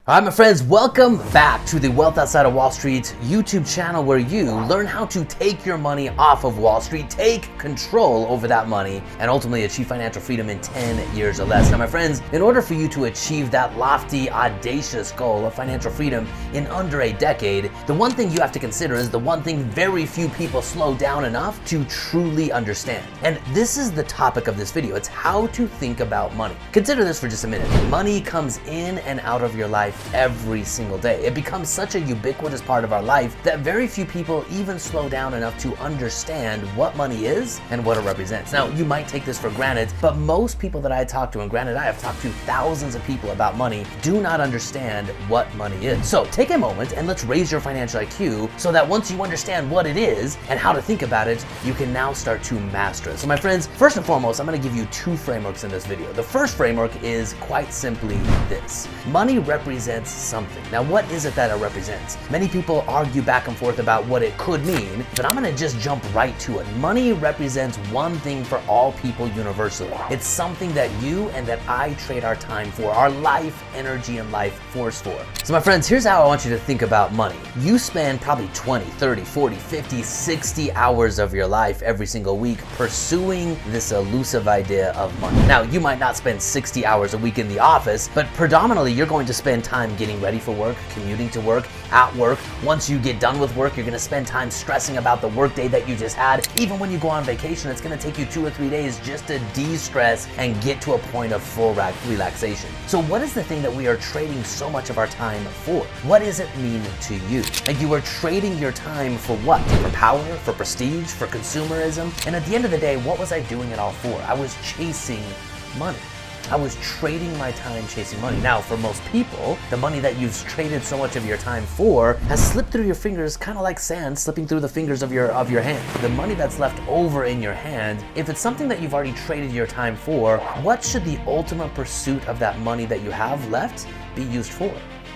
All right, my friends, welcome back to the Wealth Outside of Wall Street YouTube channel, where you learn how to take your money off of Wall Street, take control over that money, and ultimately achieve financial freedom in 10 years or less. Now, my friends, in order for you to achieve that lofty, audacious goal of financial freedom in under a decade, the one thing you have to consider is the one thing very few people slow down enough to truly understand. And this is the topic of this video. It's how to think about money. Consider this for just a minute. Money comes in and out of your life every single day. It becomes such a ubiquitous part of our life that very few people even slow down enough to understand what money is and what it represents. Now, you might take this for granted, but most people that I talk to, and granted I have talked to thousands of people about money, do not understand what money is. So take a moment and let's raise your financial IQ so that once you understand what it is and how to think about it, you can now start to master it. So my friends, first and foremost, I'm going to give you two frameworks in this video. The first framework is quite simply this. Money represents something. Now, what is it that it represents? Many people argue back and forth about what it could mean, but I'm gonna just jump right to it. Money represents one thing for all people universally. It's something that you and that I trade our time for, our life, energy, and life force for. So my friends, here's how I want you to think about money. You spend probably 20, 30, 40, 50, 60 hours of your life every single week pursuing this elusive idea of money. Now, you might not spend 60 hours a week in the office, but predominantly you're going to spend time getting ready for work, commuting to work, at work. Once you get done with work, you're gonna spend time stressing about the work day that you just had. Even when you go on vacation, it's gonna take you 2 or 3 days just to de-stress and get to a point of full relaxation. So what is the thing that we are trading so much of our time for? What does it mean to you? Like, you are trading your time for what? For power, for prestige, for consumerism? And at the end of the day, what was I doing it all for? I was chasing money. I was trading my time chasing money. Now, for most people, the money that you've traded so much of your time for has slipped through your fingers, kind of like sand slipping through the fingers of your hand. The money that's left over in your hand, if it's something that you've already traded your time for, what should the ultimate pursuit of that money that you have left be used for?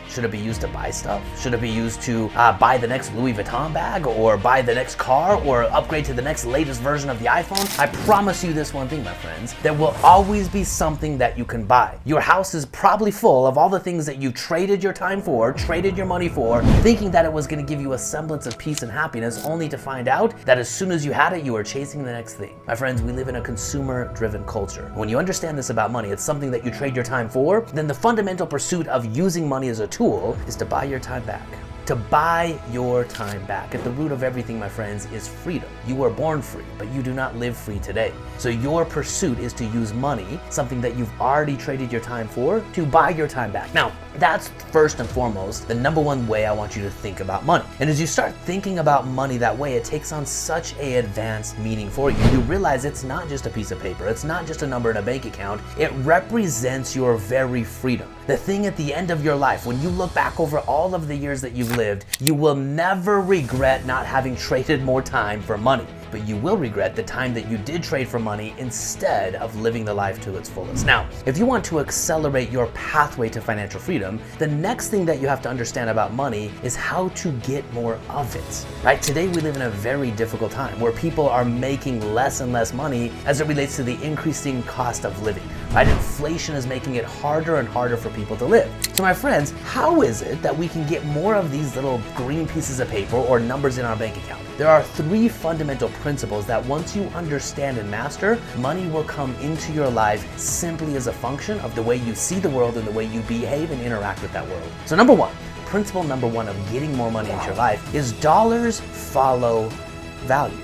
Should it be used to buy stuff? Should it be used to buy the next Louis Vuitton bag, or buy the next car, or upgrade to the next latest version of the iPhone? I promise you this one thing, my friends. There will always be something that you can buy. Your house is probably full of all the things that you traded your time for, traded your money for, thinking that it was going to give you a semblance of peace and happiness, only to find out that as soon as you had it, you were chasing the next thing. My friends, we live in a consumer-driven culture. When you understand this about money, it's something that you trade your time for, then the fundamental pursuit of using money as a tool is to buy your time back. To buy your time back. At the root of everything, my friends, is freedom. You were born free, but you do not live free today. So your pursuit is to use money, something that you've already traded your time for, to buy your time back. Now, that's first and foremost the number one way I want you to think about money. And as you start thinking about money that way, it takes on such an advanced meaning for you. You realize it's not just a piece of paper. It's not just a number in a bank account. It represents your very freedom. The thing at the end of your life, when you look back over all of the years that you've lived, you will never regret not having traded more time for money. But you will regret the time that you did trade for money instead of living the life to its fullest. Now, if you want to accelerate your pathway to financial freedom, the next thing that you have to understand about money is how to get more of it, right? Today, we live in a very difficult time where people are making less and less money as it relates to the increasing cost of living, right? Inflation is making it harder and harder for people to live. So my friends, how is it that we can get more of these little green pieces of paper or numbers in our bank account? There are 3 fundamental principles that once you understand and master, money will come into your life simply as a function of the way you see the world and the way you behave and interact with that world. So principle number one of getting more money into your life is dollars follow value.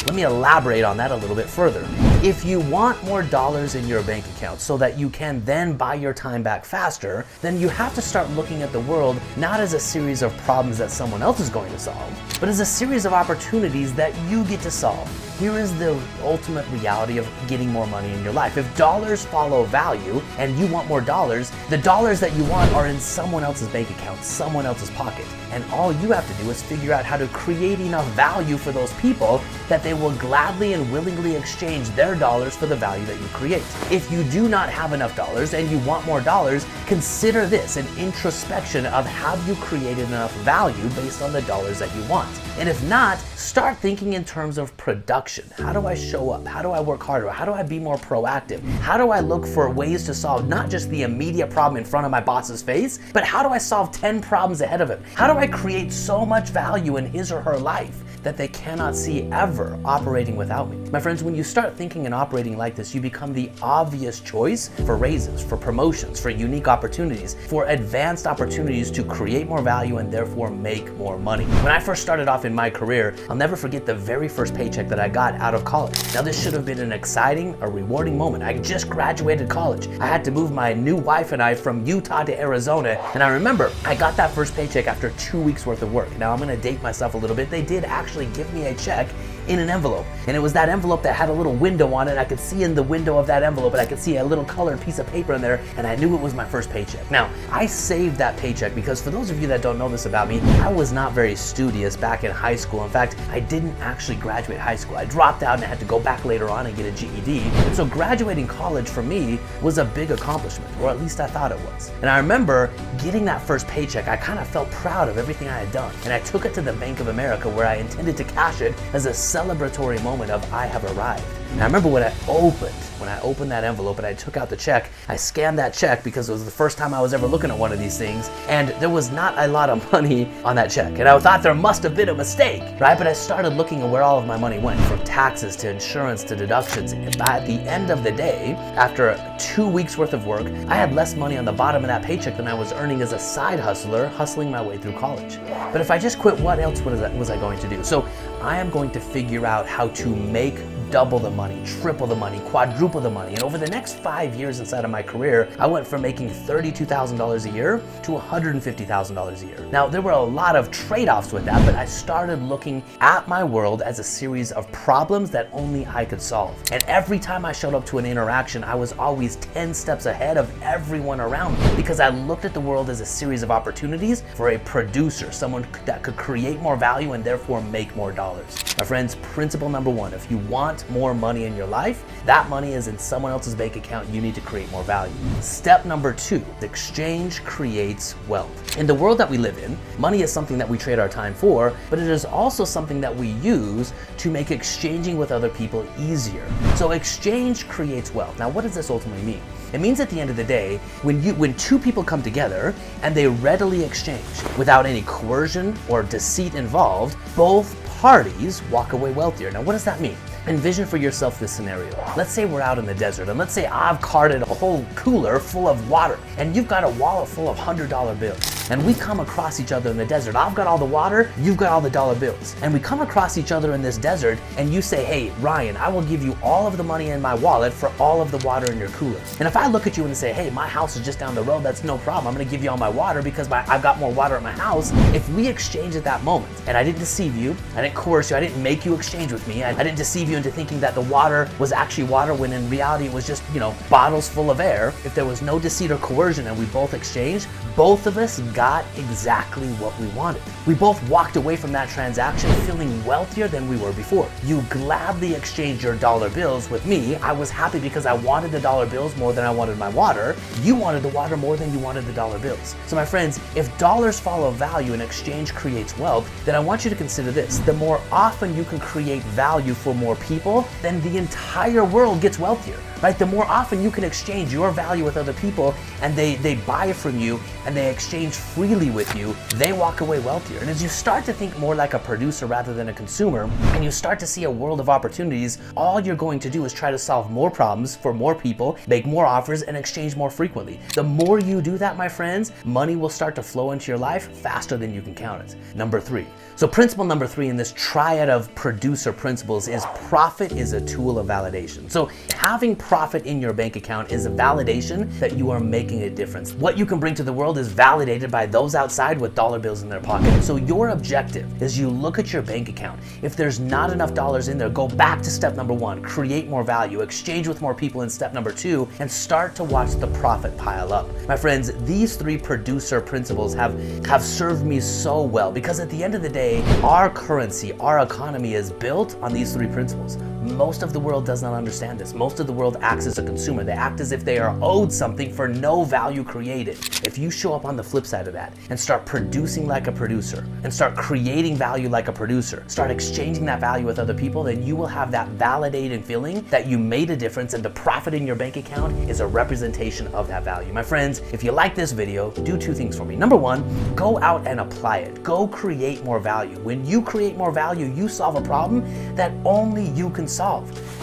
Let me elaborate on that a little bit further. If you want more dollars in your bank account so that you can then buy your time back faster, then you have to start looking at the world not as a series of problems that someone else is going to solve, but as a series of opportunities that you get to solve. Here is the ultimate reality of getting more money in your life. If dollars follow value and you want more dollars, the dollars that you want are in someone else's bank account, someone else's pocket. And all you have to do is figure out how to create enough value for those people that they will gladly and willingly exchange their their dollars for the value that you create. If you do not have enough dollars and you want more dollars, consider this an introspection of have you created enough value based on the dollars that you want. And if not, start thinking in terms of production. How do I show up? How do I work harder? How do I be more proactive? How do I look for ways to solve not just the immediate problem in front of my boss's face, but how do I solve 10 problems ahead of him? How do I create so much value in his or her life that they cannot see ever operating without me? My friends, when you start thinking and operating like this, you become the obvious choice for raises, for promotions, for unique opportunities, for advanced opportunities to create more value and therefore make more money. When I first started off in my career, I'll never forget the very first paycheck that I got out of college. Now, this should have been an exciting, a rewarding moment. I just graduated college. I had to move my new wife and I from Utah to Arizona, and I remember I got that first paycheck after 2 weeks worth of work. Now, I'm gonna date myself a little bit. They did actually give me a check in an envelope, and it was that envelope that had a little window on it. I could see in the window of that envelope, and I could see a little colored piece of paper in there, and I knew it was my first paycheck. Now, I saved that paycheck because for those of you that don't know this about me, I was not very studious back in high school. In fact, I didn't actually graduate high school. I dropped out and I had to go back later on and get a GED. And so graduating college for me was a big accomplishment, or at least I thought it was. And I remember getting that first paycheck, I kind of felt proud of everything I had done. And I took it to the Bank of America where I intended to cash it as a celebratory moment of I have arrived. And I remember when I opened that envelope and I took out the check, I scanned that check because it was the first time I was ever looking at one of these things, and there was not a lot of money on that check. And I thought there must have been a mistake, right? But I started looking at where all of my money went, from taxes to insurance to deductions. And at the end of the day, after 2 weeks worth of work, I had less money on the bottom of that paycheck than I was earning as a side hustler, hustling my way through college. But if I just quit, what else was I going to do? So I am going to figure out how to make double the money, triple the money, quadruple the money. And over the next 5 years inside of my career, I went from making $32,000 a year to $150,000 a year. Now, there were a lot of trade-offs with that, but I started looking at my world as a series of problems that only I could solve. And every time I showed up to an interaction, I was always 10 steps ahead of everyone around me because I looked at the world as a series of opportunities for a producer, someone that could create more value and therefore make more dollars. My friends, principle number one, if you want more money in your life, that money is in someone else's bank account. You need to create more value. Step number two, exchange creates wealth. In the world that we live in, money is something that we trade our time for, but it is also something that we use to make exchanging with other people easier. So exchange creates wealth. Now, what does this ultimately mean? It means at the end of the day, when two people come together and they readily exchange without any coercion or deceit involved, both parties walk away wealthier. Now, what does that mean? Envision for yourself this scenario. Let's say we're out in the desert, and let's say I've carted a whole cooler full of water, and you've got a wallet full of $100 bills. And we come across each other in the desert. I've got all the water, you've got all the dollar bills. And we come across each other in this desert, and you say, hey, Ryan, I will give you all of the money in my wallet for all of the water in your cooler. And if I look at you and say, hey, my house is just down the road, that's no problem. I'm gonna give you all my water because I've got more water at my house. If we exchange at that moment, and I didn't deceive you, I didn't coerce you, I didn't make you exchange with me, I didn't deceive you into thinking that the water was actually water when in reality it was just, bottles full of air. If there was no deceit or coercion and we both exchanged, both of us got exactly what we wanted. We both walked away from that transaction feeling wealthier than we were before. You gladly exchanged your dollar bills with me. I was happy because I wanted the dollar bills more than I wanted my water. You wanted the water more than you wanted the dollar bills. So my friends, if dollars follow value and exchange creates wealth, then I want you to consider this. The more often you can create value for more people, then the entire world gets wealthier, right? The more often you can exchange your value with other people and they buy from you and they exchange freely with you, they walk away wealthier. And as you start to think more like a producer rather than a consumer, and you start to see a world of opportunities, all you're going to do is try to solve more problems for more people, make more offers, and exchange more frequently. The more you do that, my friends, money will start to flow into your life faster than you can count it. Number three. So principle number three in this triad of producer principles is profit is a tool of validation. So having profit in your bank account is a validation that you are making a difference. What you can bring to the world is validated by those outside with dollar bills in their pocket. So your objective is you look at your bank account. If there's not enough dollars in there, go back to step number one, create more value, exchange with more people in step number two, and start to watch the profit pile up. My friends, these three producer principles have served me so well because at the end of the day, our currency, our economy is built on these three principles. Most of the world does not understand this. Most of the world acts as a consumer. They act as if they are owed something for no value created. If you show up on the flip side of that and start producing like a producer and start creating value like a producer, start exchanging that value with other people, then you will have that validating feeling that you made a difference, and the profit in your bank account is a representation of that value. My friends, if you like this video, do two things for me. Number one, go out and apply it. Go create more value. When you create more value, you solve a problem that only you can solve.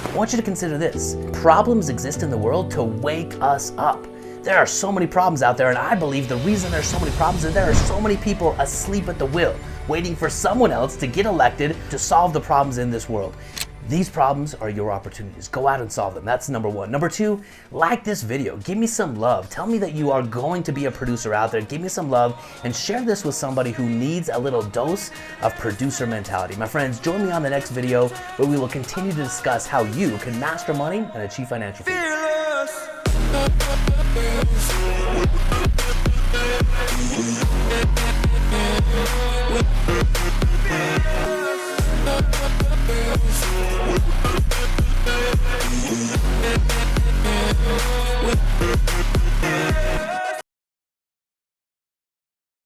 I want you to consider this. Problems exist in the world to wake us up. There are so many problems out there, and I believe the reason there's so many problems is there are so many people asleep at the wheel, waiting for someone else to get elected to solve the problems in this world. These problems are your opportunities. Go out and solve them. That's number one. Number two, like this video. Give me some love. Tell me that you are going to be a producer out there. Give me some love and share this with somebody who needs a little dose of producer mentality. My friends, join me on the next video where we will continue to discuss how you can master money and achieve financial freedom.